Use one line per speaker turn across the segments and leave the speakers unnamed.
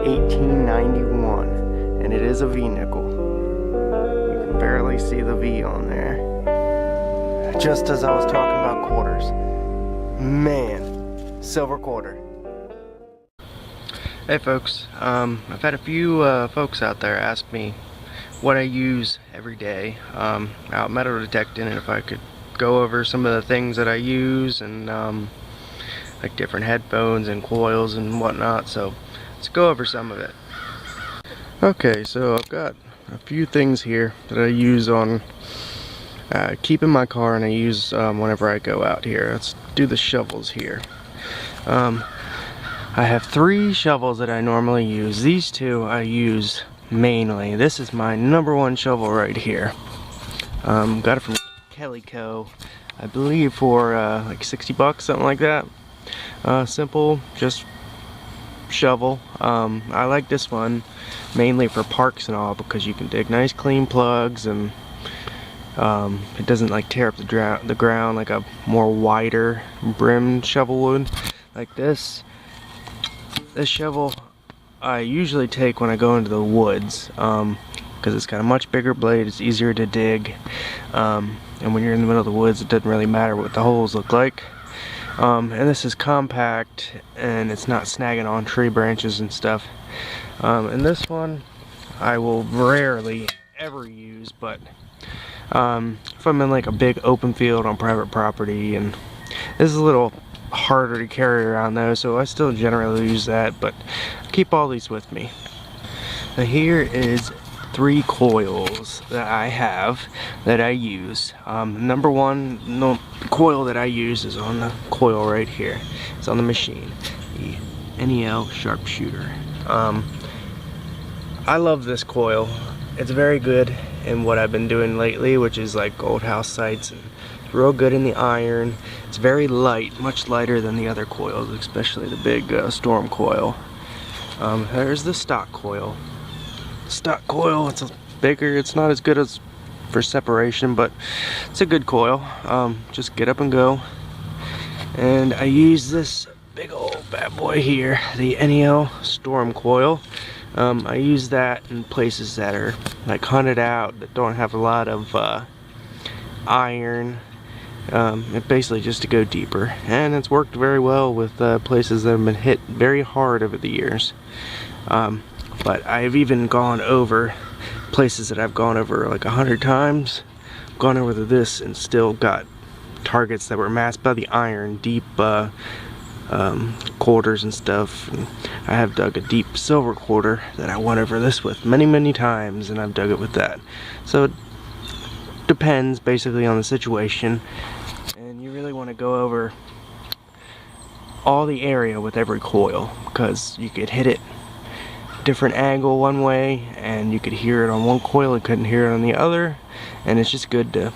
1891, and it is a V nickel. You can barely see the V on there. Just as I was talking about quarters. Man, silver quarter. Hey folks, I've had a few folks out there ask me what I use every day out metal detecting, and if I could go over some of the things that I use, and like different headphones and coils and whatnot. So let's go over some of it. Okay, so I've got a few things here that I use on keep in my car, and I use whenever I go out here. Let's do the shovels here. I have 3 shovels that I normally use. These 2 I use mainly. This is my #1 shovel right here. Got it from Kelly Co. I believe for like 60 bucks, something like that. Simple, just shovel. I like this one mainly for parks and all, because you can dig nice clean plugs, and it doesn't like tear up the ground like a more wider brimmed shovel would. Like this shovel I usually take when I go into the woods, because it's got a much bigger blade, it's easier to dig, and when you're in the middle of the woods it doesn't really matter what the holes look like. And this is compact, and it's not snagging on tree branches and stuff. And this one I will rarely ever use, but if I'm in like a big open field on private property, and this is a little harder to carry around though, so I still generally use that, but I keep all these with me. Now here is 3 coils that I have that I use. #1 coil that I use is on the coil right here. It's on the machine, the NEL sharpshooter. I love this coil. It's very good in what I've been doing lately, which is like old house sites, and it's real good in the iron. It's very light, much lighter than the other coils, especially the big storm coil. There's the stock coil. Stock coil, it's bigger, it's not as good as for separation, but it's a good coil. Just get up and go. And I use this big old bad boy here, the NEL storm coil. I use that in places that are like hunted out, that don't have a lot of iron. It basically just to go deeper, and it's worked very well with places that have been hit very hard over the years. But I've even gone over places that I've gone over like 100 times, gone over to this, and still got targets that were masked by the iron, deep quarters and stuff. And I have dug a deep silver quarter that I went over this with many times, and I've dug it with that. So it depends basically on the situation, and you really want to go over all the area with every coil, because you could hit it different angle one way and you could hear it on one coil and couldn't hear it on the other, and it's just good to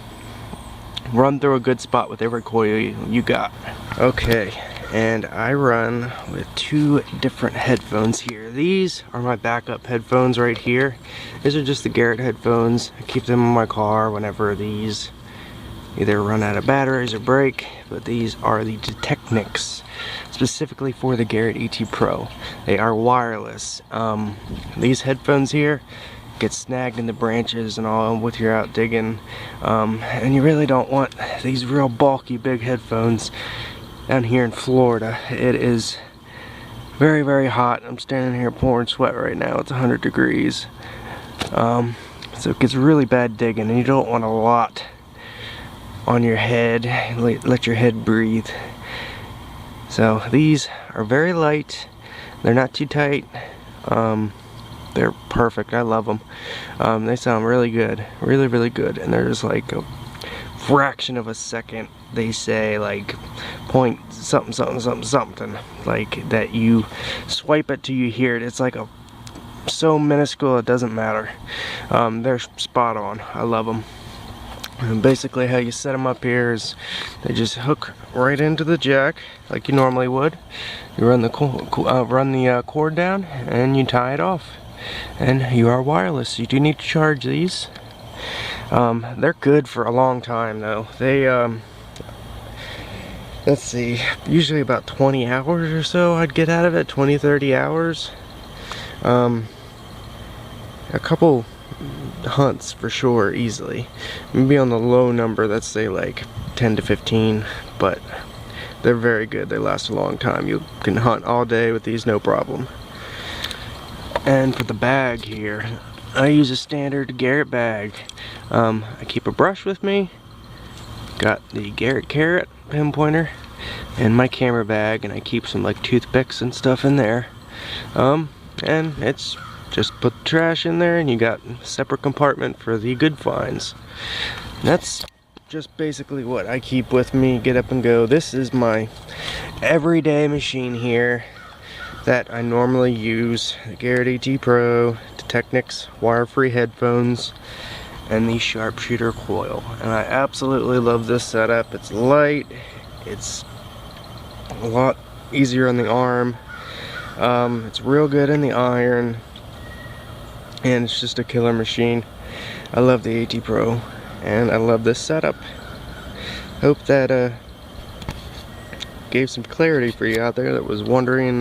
run through a good spot with every coil you got. Okay, and I run with 2 different headphones here. These are my backup headphones right here. These are just the Garrett headphones. I keep them in my car whenever these either run out of batteries or break, but these are the Detectnics, specifically for the Garrett ET Pro. They are wireless. These headphones here get snagged in the branches and all with you're out digging, and you really don't want these real bulky big headphones down here in Florida. It is very hot. I'm standing here pouring sweat right now. It's 100 degrees, so it gets really bad digging, and you don't want a lot on your head. Let your head breathe. So these are very light, they're not too tight, they're perfect. I love them. They sound really good, really good, and they're just like a fraction of a second. They say like point something like that. You swipe it till you hear it. It's like so minuscule it doesn't matter. They're spot on. I love them. And basically how you set them up here is they just hook right into the jack like you normally would. You run the cord down and you tie it off, and you are wireless. You do need to charge these. They're good for a long time though. They let's see, usually about 20 hours or so I'd get out of it, 20-30 hours. A couple hunts for sure, easily. Maybe on the low number, let's say like 10 to 15, but they're very good. They last a long time. You can hunt all day with these, no problem. And for the bag here, I use a standard Garrett bag. I keep a brush with me, got the Garrett Carrot pinpointer, and my camera bag, and I keep some like toothpicks and stuff in there. And it's just put the trash in there, and you got a separate compartment for the good finds. And that's just basically what I keep with me, get up and go. This is my everyday machine here that I normally use. The Garrett AT Pro, the Technics wire-free headphones, and the sharpshooter coil. And I absolutely love this setup. It's light, it's a lot easier on the arm, it's real good in the iron, and it's just a killer machine. I love the AT Pro, and I love this setup. Hope that gave some clarity for you out there that was wondering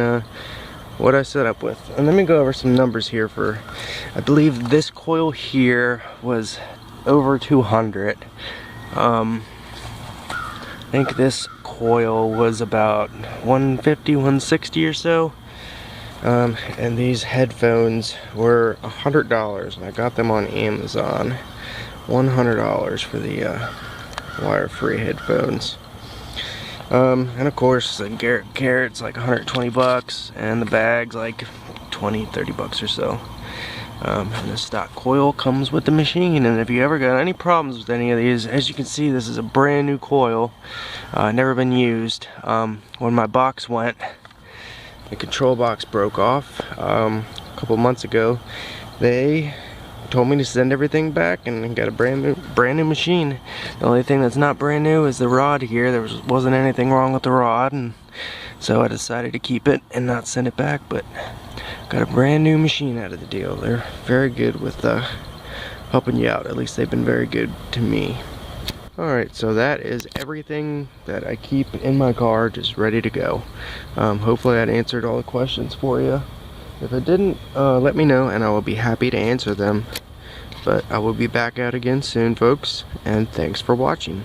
what I set up with. And let me go over some numbers here for, I believe this coil here was over 200. I think this coil was about 150, 160 or so. And these headphones were $100, and I got them on Amazon. $100 for the wire-free headphones. And of course the Garrett Carrot's like 120 bucks, and the bag's like 20, 30 bucks or so. And the stock coil comes with the machine, and if you ever got any problems with any of these, as you can see, this is a brand new coil, never been used. When my box went, the control box broke off a couple months ago. They told me to send everything back and got a brand new machine. The only thing that's not brand new is the rod here. There wasn't anything wrong with the rod, and so I decided to keep it and not send it back, but got a brand new machine out of the deal. They're very good with helping you out. At least they've been very good to me. Alright, so that is everything that I keep in my car, just ready to go. Hopefully that answered all the questions for you. If it didn't, let me know and I will be happy to answer them. But I will be back out again soon, folks, and thanks for watching.